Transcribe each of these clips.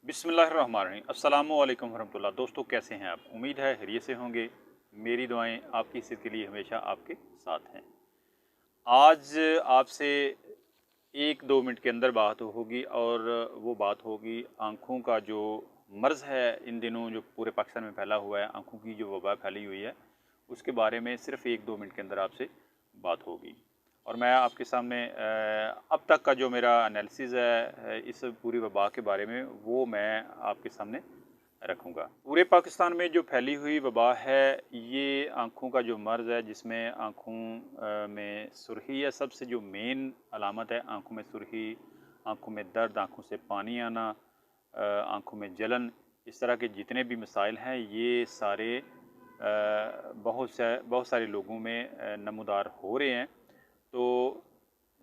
बिस्मिल्लाहिर्रहमानिर्रहीम। अस्सलामुअलैकुम वरहमतुल्लाह। दोस्तों, कैसे हैं आप? उम्मीद है खैरियत से होंगे। मेरी दुआएं आपकी सेहत के लिए हमेशा आपके साथ हैं। आज आपसे 1-2 मिनट के अंदर बात होगी और वो बात होगी आँखों का जो मर्ज़ है इन दिनों जो पूरे पाकिस्तान में फैला हुआ है, आँखों की जो वबा फैली हुई है, उसके बारे में सिर्फ़ 1-2 मिनट के अंदर आपसे बात होगी। और मैं आपके सामने अब तक का जो मेरा एनालिसिस है इस पूरी वबा के बारे में, वो मैं आपके सामने रखूँगा। पूरे पाकिस्तान में जो फैली हुई वबा है, ये आँखों का जो मर्ज़ है, जिसमें आँखों में सुर्ख़ी है। सबसे जो मेन अलामत है, आँखों में सुर्ख़ी, आँखों में दर्द, आँखों से पानी आना, आँखों में जलन, इस तरह के जितने भी मसाइल हैं, ये सारे बहुत सारे लोगों में नमूदार हो रहे हैं। तो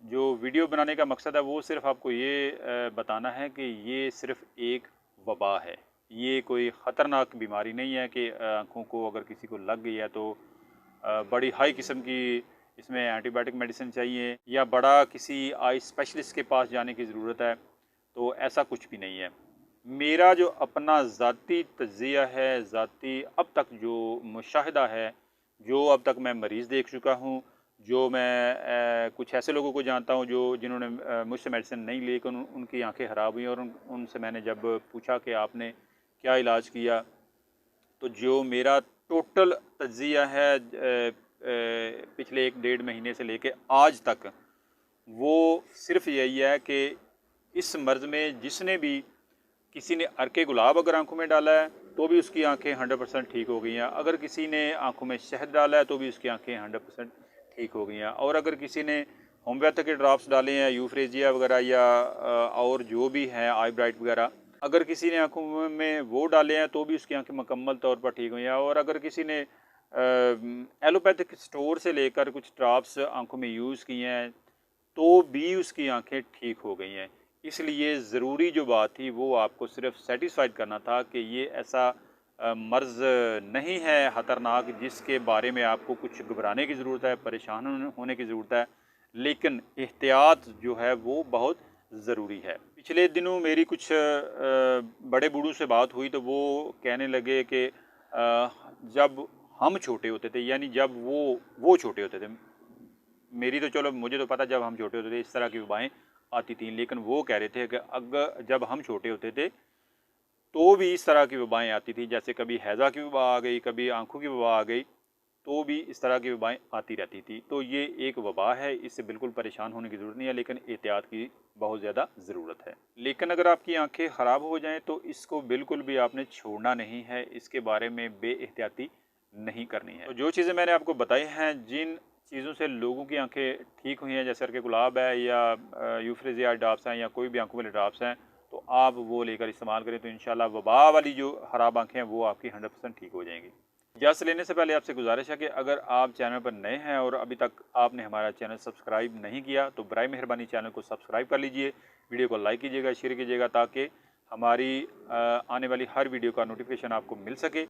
जो वीडियो बनाने का मकसद है, वो सिर्फ़ आपको ये बताना है कि ये सिर्फ़ एक वबा है। ये कोई ख़तरनाक बीमारी नहीं है कि आँखों को अगर किसी को लग गई है तो बड़ी हाई किस्म की इसमें एंटीबायोटिक मेडिसिन चाहिए या बड़ा किसी आई स्पेशलिस्ट के पास जाने की ज़रूरत है, तो ऐसा कुछ भी नहीं है। मेरा जो अपना ज़ाती तज़किया है, ज़ाती अब तक जो मुशाहिदा है, जो अब तक मैं मरीज़ देख चुका हूँ, जो मैं कुछ ऐसे लोगों को जानता हूँ जो जिन्होंने मुझसे मेडिसिन नहीं ली, लेकिन उनकी आँखें ख़राब हुई और उनसे मैंने जब पूछा कि आपने क्या इलाज किया, तो जो मेरा टोटल तज़किया है पिछले 1 डेढ़ महीने से लेके आज तक, वो सिर्फ़ यही है कि इस मर्ज़ में जिसने भी किसी ने अर्के गुलाब अगर आँखों में डाला है, तो भी उसकी आँखें 100% ठीक हो गई हैं। अगर किसी ने आँखों में शहद डाला है, तो भी उसकी आँखें 100% ठीक हो गई हैं। और अगर किसी ने होम्योपैथिक के ड्रॉप्स डाले हैं, यूफ्रेजिया वगैरह या और जो भी हैं आई ब्राइट वगैरह, अगर किसी ने आँखों में वो डाले हैं, तो भी उसकी आँखें मुकम्मल तौर पर ठीक हुई हैं। और अगर किसी ने एलोपैथिक स्टोर से लेकर कुछ ड्रॉप्स आँखों में यूज़ किए हैं, तो भी उसकी आँखें ठीक हो गई हैं। इसलिए ज़रूरी जो बात थी, वो आपको सिर्फ़ सैटिस्फ़ाइड करना था कि ये ऐसा मर्ज़ नहीं है ख़तरनाक जिसके बारे में आपको कुछ घबराने की ज़रूरत है, परेशान होने की ज़रूरत है, लेकिन एहतियात जो है वो बहुत ज़रूरी है। पिछले दिनों मेरी कुछ बड़े बूढ़ों से बात हुई, तो वो कहने लगे कि जब हम छोटे होते थे, यानी जब वो छोटे होते थे, मेरी तो चलो मुझे तो पता जब हम छोटे होते थे इस तरह की वबाएँ आती थीं, लेकिन वो कह रहे थे कि अगर जब हम छोटे होते थे, तो भी इस तरह की वबाएँ आती थी। जैसे कभी हैज़ा की वबा आ गई, कभी आँखों की वबा आ गई, तो भी इस तरह की वबाएँ आती रहती थी। तो ये एक वबा है, इससे बिल्कुल परेशान होने की ज़रूरत नहीं है, लेकिन एहतियात की बहुत ज़्यादा ज़रूरत है। लेकिन अगर आपकी आँखें ख़राब हो जाएँ, तो इसको बिल्कुल भी आपने छोड़ना नहीं है, इसके बारे में बेएहतियाती नहीं करनी है। तो जो चीज़ें मैंने आपको बताई हैं, जिन चीज़ों से लोगों की आँखें ठीक हुई हैं, जैसे अर्के गुलाब है या यूफ्रेजिया ड्रॉप्स हैं या कोई भी आँखों वाले ड्रॉप्स हैं, तो आप वो लेकर इस्तेमाल करें, तो इंशाल्लाह वबा वाली जो ख़राब आँखें हैं, वो आपकी 100% ठीक हो जाएँगी। इजाज़त लेने से पहले आपसे गुजारिश है कि अगर आप चैनल पर नए हैं और अभी तक आपने हमारा चैनल सब्सक्राइब नहीं किया, तो बराए मेहरबानी चैनल को सब्सक्राइब कर लीजिए, वीडियो को लाइक कीजिएगा, शेयर कीजिएगा, ताकि हमारी आने वाली हर वीडियो का नोटिफिकेशन आपको मिल सके।